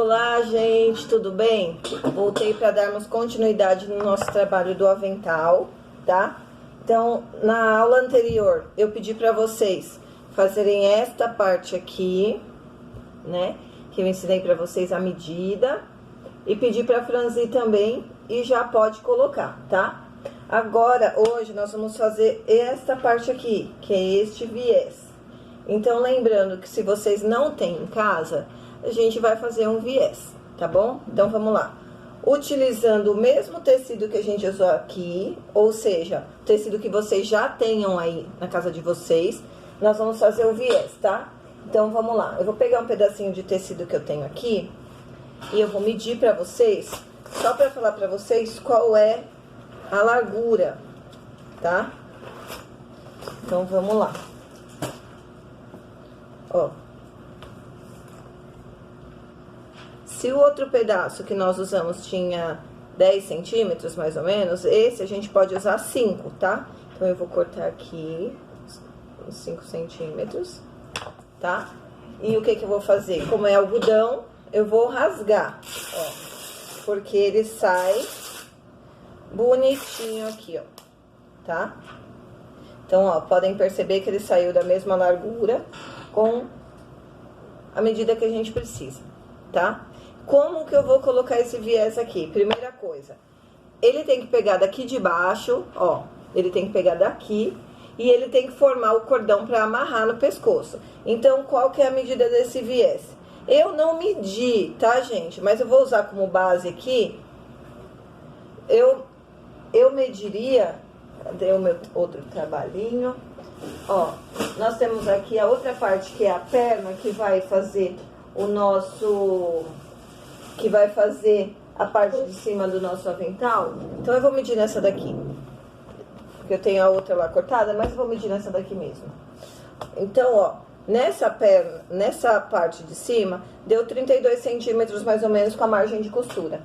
Olá, gente, tudo bem? Voltei para darmos continuidade no nosso trabalho do avental, tá? Então, na aula anterior, eu pedi para vocês fazerem esta parte aqui, né? Que eu ensinei para vocês a medida. E pedi para franzir também e já pode colocar, tá? Agora, hoje, nós vamos fazer esta parte aqui, que é este viés. Então, lembrando que se vocês não têm em casa, a gente vai fazer um viés, tá bom? Então, vamos lá. Utilizando o mesmo tecido que a gente usou aqui, ou seja, o tecido que vocês já tenham aí na casa de vocês, nós vamos fazer o viés, tá? Então, vamos lá. Eu vou pegar um pedacinho de tecido que eu tenho aqui e eu vou medir pra vocês, só pra falar pra vocês qual é a largura, tá? Então, vamos lá. Ó. Se o outro pedaço que nós usamos tinha 10 centímetros, mais ou menos, esse a gente pode usar 5, tá? Então, eu vou cortar aqui uns 5 centímetros, tá? E o que que eu vou fazer? Como é algodão, eu vou rasgar, ó, porque ele sai bonitinho aqui, ó, tá? Então, ó, podem perceber que ele saiu da mesma largura com a medida que a gente precisa, tá? Como que eu vou colocar esse viés aqui? Primeira coisa, ele tem que pegar daqui de baixo, ó, ele tem que pegar daqui e ele tem que formar o cordão para amarrar no pescoço. Então, qual que é a medida desse viés? Eu não medi, tá, gente? Mas eu vou usar como base aqui. Eu mediria, cadê o meu outro trabalhinho? Ó, nós temos aqui a outra parte que é a perna, que vai fazer o nosso... que vai fazer a parte de cima do nosso avental. Então, eu vou medir nessa daqui. Porque eu tenho a outra lá cortada, mas eu vou medir nessa daqui mesmo. Então, ó, nessa perna, nessa parte de cima, deu 32 centímetros mais ou menos com a margem de costura.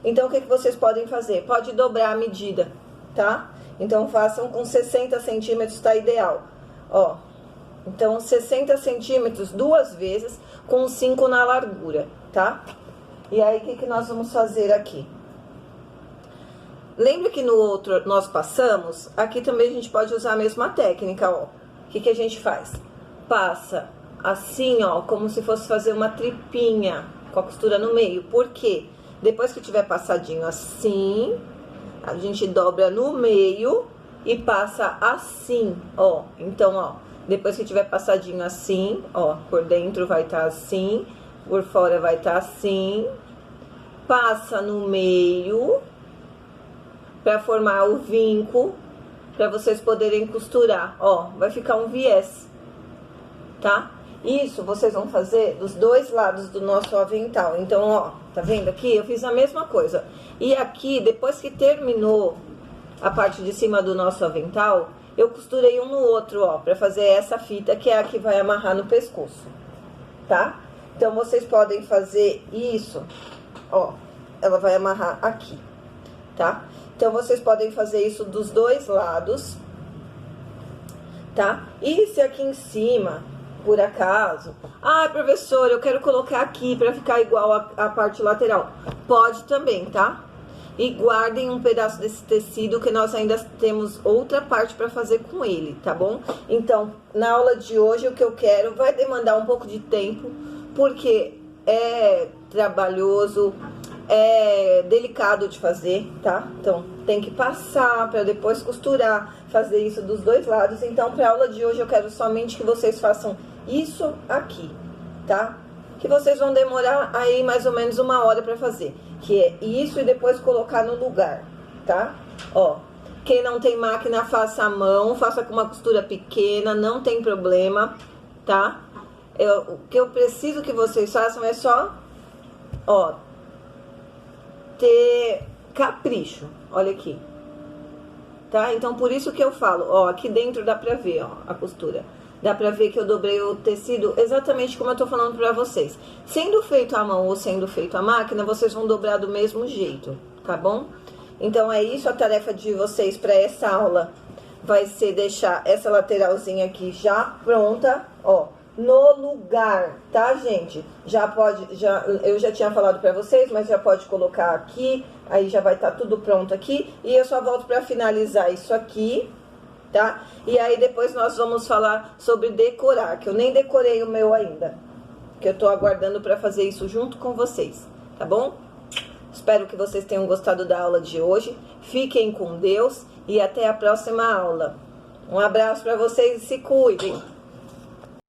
Então, o que que vocês podem fazer? Pode dobrar a medida, tá? Então, façam com 60 centímetros, tá ideal. Ó, então, 60 centímetros duas vezes com 5 na largura, tá? E aí, o que que nós vamos fazer aqui? Lembra que no outro nós passamos? Aqui também a gente pode usar a mesma técnica, ó. O que que a gente faz? Passa assim, ó, como se fosse fazer uma tripinha com a costura no meio. Por quê? Depois que tiver passadinho assim, a gente dobra no meio e passa assim, ó. Então, ó, depois que tiver passadinho assim, ó, por dentro vai estar assim, por fora vai estar assim, passa no meio para formar o vinco, para vocês poderem costurar, ó, vai ficar um viés, tá? Isso vocês vão fazer dos dois lados do nosso avental. Então, ó, tá vendo aqui? Eu fiz a mesma coisa. E aqui, depois que terminou a parte de cima do nosso avental, eu costurei um no outro, ó, pra fazer essa fita que é a que vai amarrar no pescoço, tá? Então, vocês podem fazer isso, ó, ela vai amarrar aqui, tá? Então, vocês podem fazer isso dos dois lados, tá? E se aqui em cima, por acaso, ah, professor, eu quero colocar aqui pra ficar igual a parte lateral, pode também, tá? E guardem um pedaço desse tecido que nós ainda temos outra parte pra fazer com ele, tá bom? Então, na aula de hoje, o que eu quero vai demandar um pouco de tempo, porque é trabalhoso, é delicado de fazer, tá? Então, tem que passar para depois costurar, fazer isso dos dois lados. Então, para a aula de hoje, eu quero somente que vocês façam isso aqui, tá? Que vocês vão demorar aí mais ou menos 1 hora para fazer. Que é isso e depois colocar no lugar, tá? Ó, quem não tem máquina, faça à mão, faça com uma costura pequena, não tem problema, tá? O que eu preciso que vocês façam é só, ó, ter capricho, olha aqui, tá? Então, por isso que eu falo, ó, aqui dentro dá pra ver, ó, a costura. Dá pra ver que eu dobrei o tecido exatamente como eu tô falando pra vocês. Sendo feito à mão ou sendo feito à máquina, vocês vão dobrar do mesmo jeito, tá bom? Então, é isso, a tarefa de vocês pra essa aula vai ser deixar essa lateralzinha aqui já pronta, ó. no lugar, tá, gente? Eu já tinha falado pra vocês, mas já pode colocar aqui, aí já vai estar tudo pronto aqui, e eu só volto pra finalizar isso aqui, tá? E aí depois nós vamos falar sobre decorar, que eu nem decorei o meu ainda, que eu tô aguardando pra fazer isso junto com vocês, tá bom? Espero que vocês tenham gostado da aula de hoje. Fiquem com Deus e até a próxima aula. Um abraço pra vocês e se cuidem.